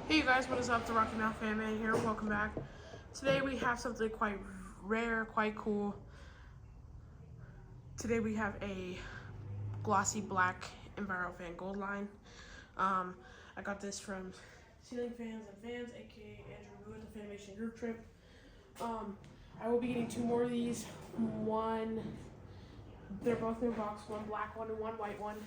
Hey you guys, what is up? The Rocky Mouth Fan Man here. Welcome back. Today we have something quite rare, quite cool. Today we have a glossy black Enviro-Fan Goldline. I got this from Ceiling Fans and Fans, aka Andrew at the Fanimation Group Trip. I will be getting two more of these. They're both in a box. One black one and one white one.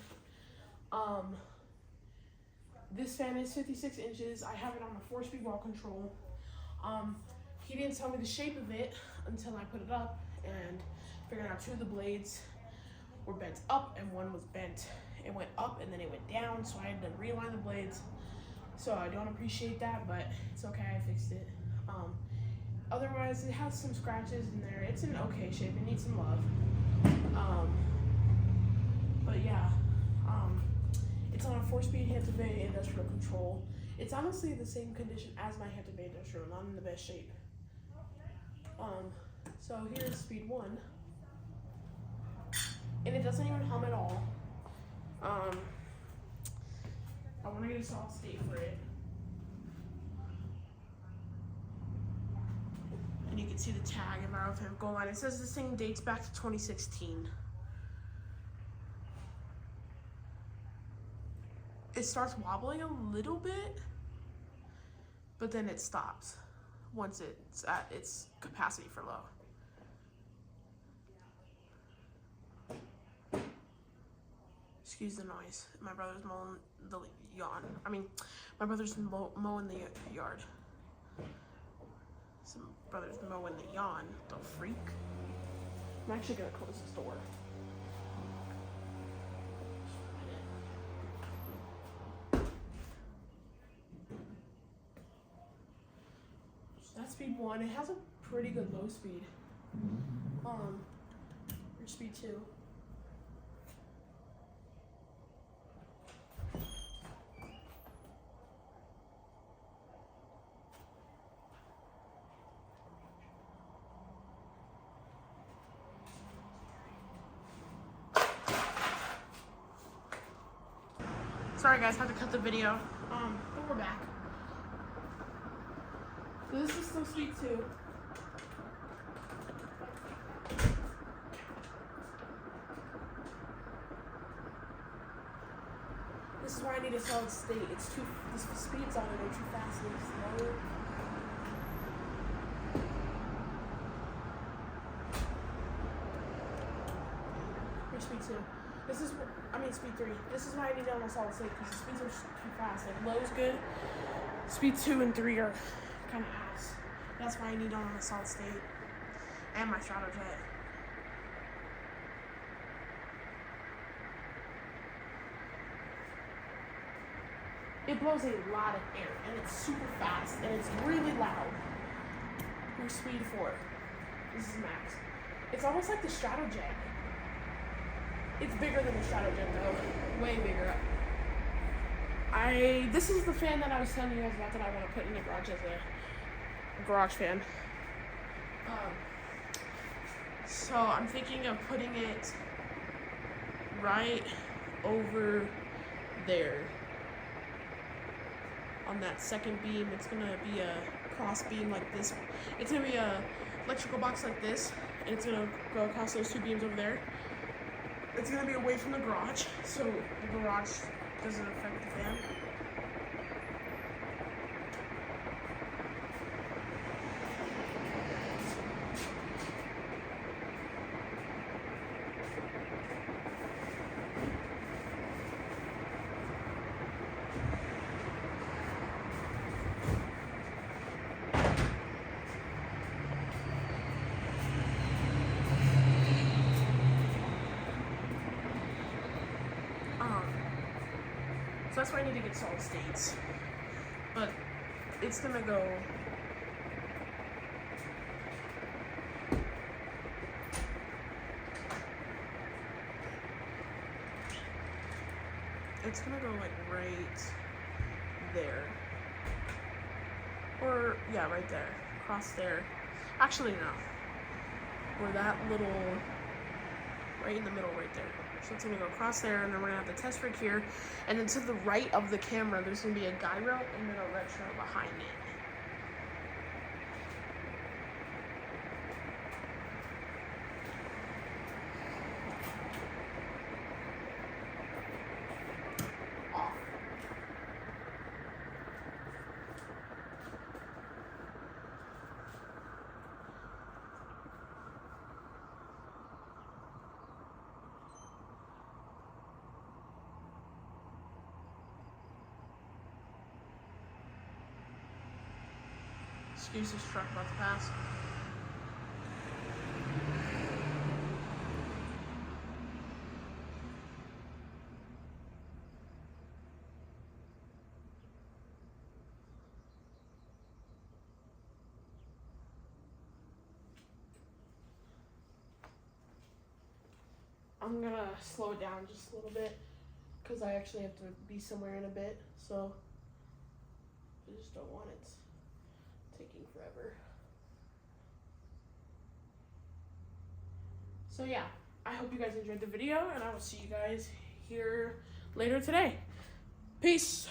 This fan is 56 inches. I have it on a 4-speed wall control. He didn't tell me the shape of it until I put it up and figured out two of the blades were bent up and one was bent. It went up and then it went down, so I had to realign the blades. So I don't appreciate that, but it's okay, I fixed it. Otherwise, it has some scratches in there. It's in okay shape. It needs some love. But yeah. It's on a 4-speed Hantebay industrial control. It's honestly the same condition as my Hantebay industrial, not in the best shape. So here's speed 1. And it doesn't even hum at all. I want to get a solid state for it. And you can see the tag, Enviro-Fan Goldline. It says this thing dates back to 2016. It starts wobbling a little bit, but then it stops once it's at its capacity for low. Excuse the noise. My brother's mowing the lawn. My brother's mowing the yard. Some brother's mowing the yawn. The freak. I'm actually gonna close this door. That's speed 1. It has a pretty good low speed. Here's speed 2. Sorry guys, had to cut the video. But we're back. So this is still speed 2. This is why I need a solid state. The speeds on it are too fast and slow. Here's speed 2. Speed 3. This is why I need it on a solid state, because the speeds are too fast. Like low's good. Speed 2 and 3 are kind of ass. That's why I need it on a solid state. And my Stratojet. It blows a lot of air, and it's super fast, and it's really loud. Here's speed 4. This is max. It's almost like the Stratojet. It's bigger than the Stratojet though. Way bigger. This is the fan that I was telling you guys about that I want to put in the garage as a garage fan. So I'm thinking of putting it right over there on that second beam. It's gonna be a cross beam like this. It's gonna be a electrical box like this, and it's gonna go across those two beams over there. It's gonna be away from the garage, so the garage doesn't affect the fan. So that's why I need to get solid states. But it's gonna go like right there. Or yeah, right there. Across there. Actually no. Where that little right in the middle right there. So it's gonna go across there, and then we're gonna have the test rig here. And then to the right of the camera, there's gonna be a guide rail and then a retro behind it. Excuse this truck about to pass. I'm gonna slow it down just a little bit because I actually have to be somewhere in a bit, so I just don't want it taking forever. So yeah, I hope you guys enjoyed the video, and I will see you guys here later today. Peace.